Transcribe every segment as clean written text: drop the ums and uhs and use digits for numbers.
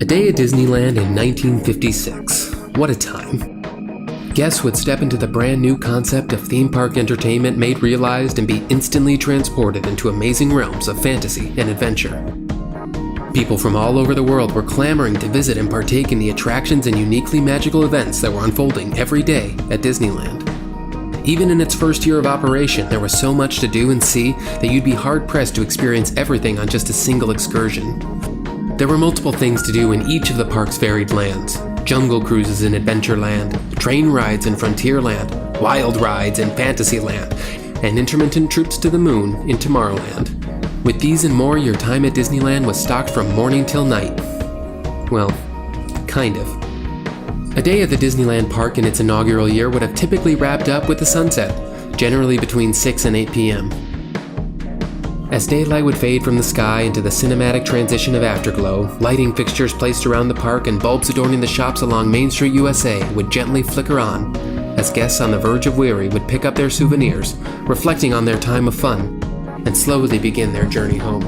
A day at Disneyland in 1956. What a time. Guests would step into the brand new concept of theme park entertainment made realized and be instantly transported into amazing realms of fantasy and adventure. People from all over the world were clamoring to visit and partake in the attractions and uniquely magical events that were unfolding every day at Disneyland. Even in its first year of operation, there was so much to do and see that you'd be hard-pressed to experience everything on just a single excursion. There were multiple things to do in each of the park's varied lands. Jungle cruises in Adventureland, train rides in Frontierland, wild rides in Fantasyland, and intermittent trips to the moon in Tomorrowland. With these and more, your time at Disneyland was stocked from morning till night. Well, kind of. A day at the Disneyland park in its inaugural year would have typically wrapped up with the sunset, generally between 6 and 8 p.m. As daylight would fade from the sky into the cinematic transition of afterglow, lighting fixtures placed around the park and bulbs adorning the shops along Main Street, USA would gently flicker on, as guests on the verge of weary would pick up their souvenirs, reflecting on their time of fun, and slowly begin their journey home.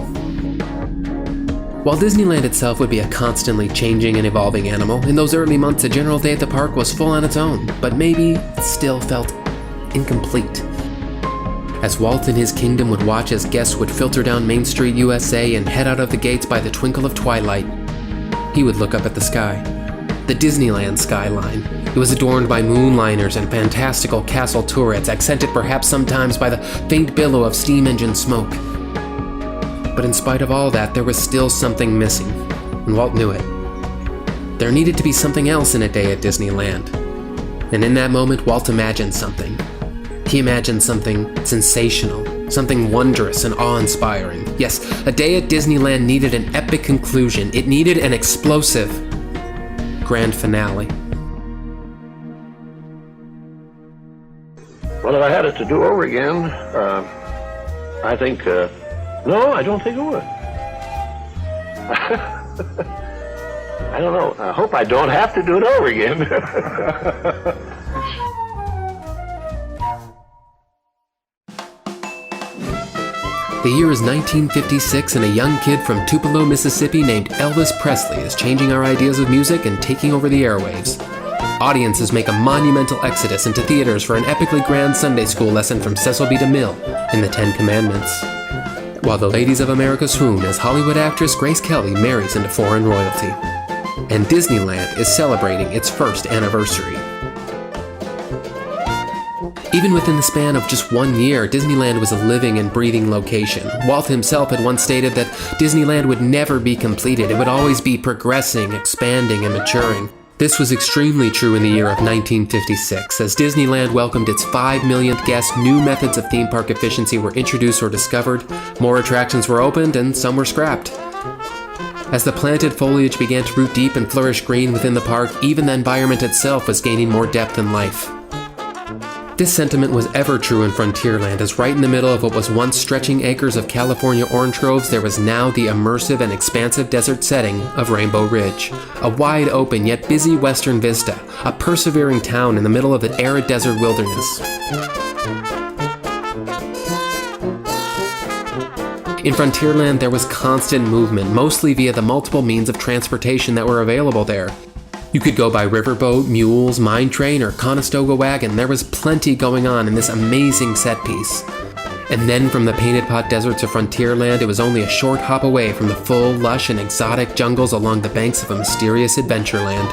While Disneyland itself would be a constantly changing and evolving animal, in those early months a general day at the park was full on its own, but maybe it still felt incomplete. As Walt and his kingdom would watch as guests would filter down Main Street, USA and head out of the gates by the twinkle of twilight, he would look up at the sky. The Disneyland skyline. It was adorned by moonliners and fantastical castle turrets, accented perhaps sometimes by the faint billow of steam engine smoke. But in spite of all that, there was still something missing, and Walt knew it. There needed to be something else in a day at Disneyland. And in that moment, Walt imagined something. He imagined something sensational, something wondrous and awe-inspiring. Yes, a day at Disneyland needed an epic conclusion. It needed an explosive grand finale. Well, if I had it to do over again, I think, no, I don't think it would. I don't know. I hope I don't have to do it over again. The year is 1956 and a young kid from Tupelo, Mississippi named Elvis Presley is changing our ideas of music and taking over the airwaves. Audiences make a monumental exodus into theaters for an epically grand Sunday school lesson from Cecil B. DeMille in the Ten Commandments, while the ladies of America swoon as Hollywood actress Grace Kelly marries into foreign royalty. And Disneyland is celebrating its first anniversary. Even within the span of just 1 year, Disneyland was a living and breathing location. Walt himself had once stated that Disneyland would never be completed. It would always be progressing, expanding, and maturing. This was extremely true in the year of 1956. As Disneyland welcomed its 5 millionth guest, new methods of theme park efficiency were introduced or discovered, more attractions were opened, and some were scrapped. As the planted foliage began to root deep and flourish green within the park, even the environment itself was gaining more depth and life. This sentiment was ever true in Frontierland, as right in the middle of what was once stretching acres of California orange groves, there was now the immersive and expansive desert setting of Rainbow Ridge, a wide open yet busy western vista, a persevering town in the middle of the arid desert wilderness. In Frontierland, there was constant movement, mostly via the multiple means of transportation that were available there. You could go by riverboat, mules, mine train, or Conestoga wagon. There was plenty going on in this amazing set piece. And then from the painted pot deserts of Frontierland, it was only a short hop away from the full, lush, and exotic jungles along the banks of a mysterious Adventureland.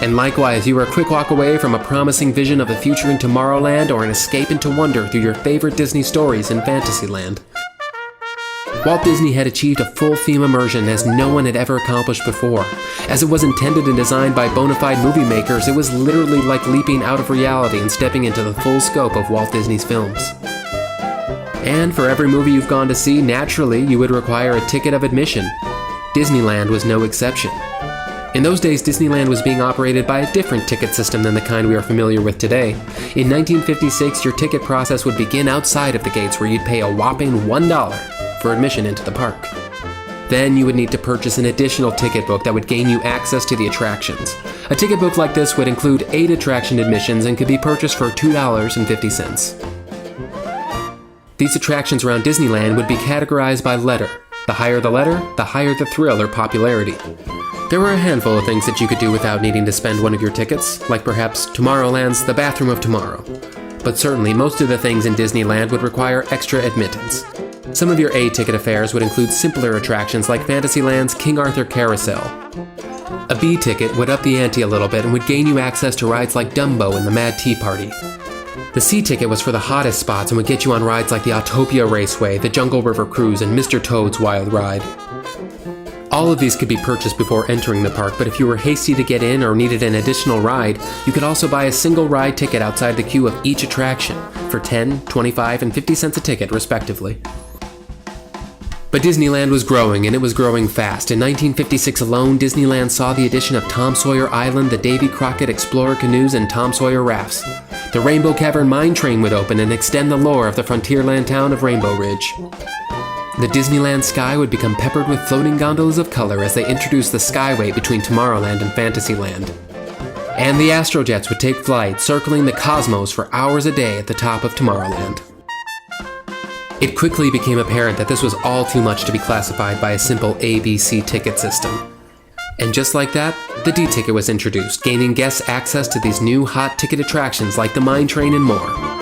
And likewise, you were a quick walk away from a promising vision of the future in Tomorrowland or an escape into wonder through your favorite Disney stories in Fantasyland. Walt Disney had achieved a full theme immersion as no one had ever accomplished before. As it was intended and designed by bona fide movie makers, it was literally like leaping out of reality and stepping into the full scope of Walt Disney's films. And for every movie you've gone to see, naturally, you would require a ticket of admission. Disneyland was no exception. In those days, Disneyland was being operated by a different ticket system than the kind we are familiar with today. In 1956, your ticket process would begin outside of the gates, where you'd pay a whopping $1 for admission into the park. Then you would need to purchase an additional ticket book that would gain you access to the attractions. A ticket book like this would include 8 attraction admissions and could be purchased for $2.50. These attractions around Disneyland would be categorized by letter, The higher the letter, the higher the thrill or popularity. There were a handful of things that you could do without needing to spend one of your tickets, like perhaps Tomorrowland's The Bathroom of Tomorrow. But certainly most of the things in Disneyland would require extra admittance. Some of your A-ticket affairs would include simpler attractions like Fantasyland's King Arthur Carousel. A B ticket would up the ante a little bit and would gain you access to rides like Dumbo and the Mad Tea Party. The C ticket was for the hottest spots and would get you on rides like the Autopia Raceway, the Jungle River Cruise, and Mr. Toad's Wild Ride. All of these could be purchased before entering the park, but if you were hasty to get in or needed an additional ride, you could also buy a single ride ticket outside the queue of each attraction for 10, 25, and 50 cents a ticket, respectively. But Disneyland was growing, and it was growing fast. In 1956 alone, Disneyland saw the addition of Tom Sawyer Island, the Davy Crockett Explorer canoes, and Tom Sawyer rafts. The Rainbow Cavern mine train would open and extend the lore of the frontierland town of Rainbow Ridge. The Disneyland sky would become peppered with floating gondolas of color as they introduced the Skyway between Tomorrowland and Fantasyland. And the Astrojets would take flight, circling the cosmos for hours a day at the top of Tomorrowland. It quickly became apparent that this was all too much to be classified by a simple ABC ticket system. And just like that, the D ticket was introduced, gaining guests access to these new hot ticket attractions like the mine train and more.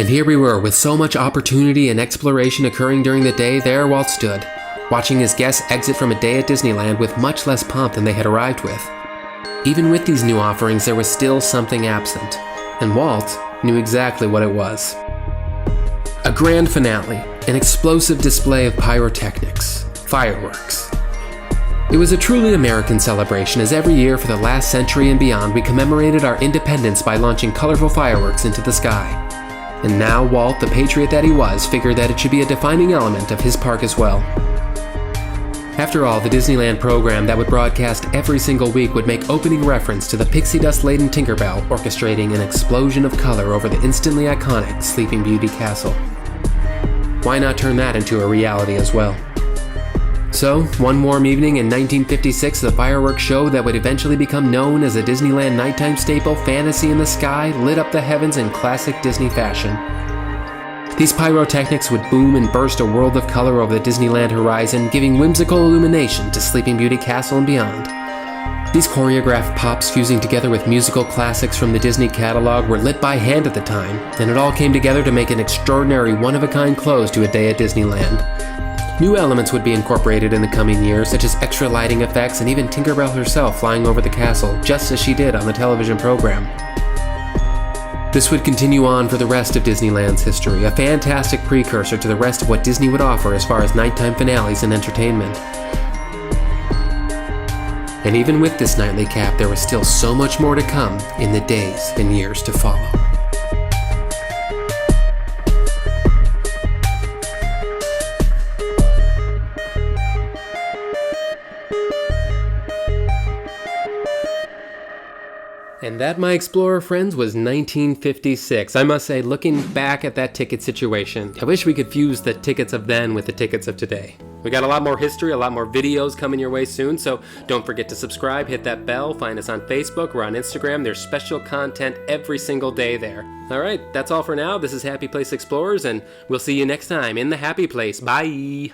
And here we were, with so much opportunity and exploration occurring during the day, there Walt stood, watching his guests exit from a day at Disneyland with much less pomp than they had arrived with. Even with these new offerings, there was still something absent, and Walt knew exactly what it was. A grand finale, an explosive display of pyrotechnics, fireworks. It was a truly American celebration, as every year for the last century and beyond we commemorated our independence by launching colorful fireworks into the sky. And now Walt, the patriot that he was, figured that it should be a defining element of his park as well. After all, the Disneyland program that would broadcast every single week would make opening reference to the pixie dust-laden Tinkerbell orchestrating an explosion of color over the instantly iconic Sleeping Beauty Castle. Why not turn that into a reality as well? So, one warm evening in 1956, the fireworks show that would eventually become known as a Disneyland nighttime staple, Fantasy in the Sky, lit up the heavens in classic Disney fashion. These pyrotechnics would boom and burst a world of color over the Disneyland horizon, giving whimsical illumination to Sleeping Beauty Castle and beyond. These choreographed pops fusing together with musical classics from the Disney catalog were lit by hand at the time, and it all came together to make an extraordinary one-of-a-kind close to a day at Disneyland. New elements would be incorporated in the coming years, such as extra lighting effects and even Tinkerbell herself flying over the castle, just as she did on the television program. This would continue on for the rest of Disneyland's history, a fantastic precursor to the rest of what Disney would offer as far as nighttime finales and entertainment. And even with this nightly cap, there was still so much more to come in the days and years to follow. And that, my Explorer friends, was 1956. I must say, looking back at that ticket situation, I wish we could fuse the tickets of then with the tickets of today. We got a lot more history, a lot more videos coming your way soon, so don't forget to subscribe, hit that bell, find us on Facebook, we're on Instagram, there's special content every single day there. Alright, that's all for now. This is Happy Place Explorers, and we'll see you next time in the Happy Place. Bye!